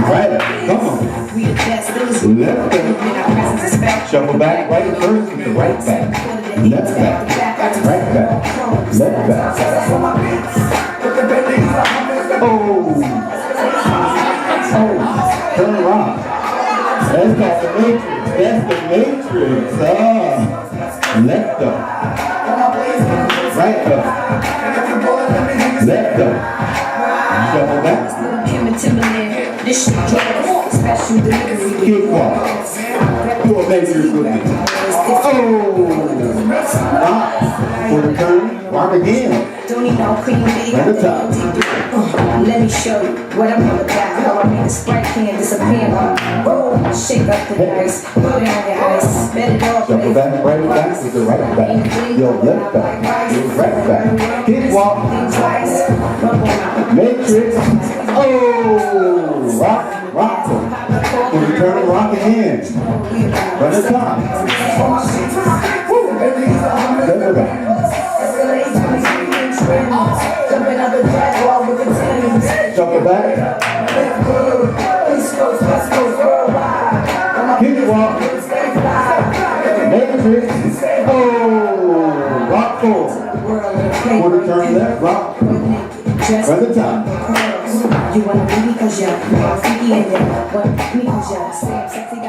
Right, come on. Left foot. Shuffle back, right first with the right back. Left back, right back, left back. Oh, turn around. That's called the matrix. That's the matrix. Left up. Right up. Left up. Shuffle back. Kick walk. Do a matrix with me. Oh! Rock. For the turn. Rock again. Don't need no cream. At the top. Let me show you what I'm all about. How I make a Sprite can disappear. Shake up the dice. Put it on your ice. Bet it all. Shuffle back, right back with the right back. Your left back. Your right back. Kick walk. Matrix. Oh! Rock. Rock. For the turn. Rock again. Run the top. Shuffle back. Shuffle back. Kick walk. Matrix. Oh, rock forward. Quarter turn left, rock. Run the top. You wanna be because you're freaky and you want me because you're sexy.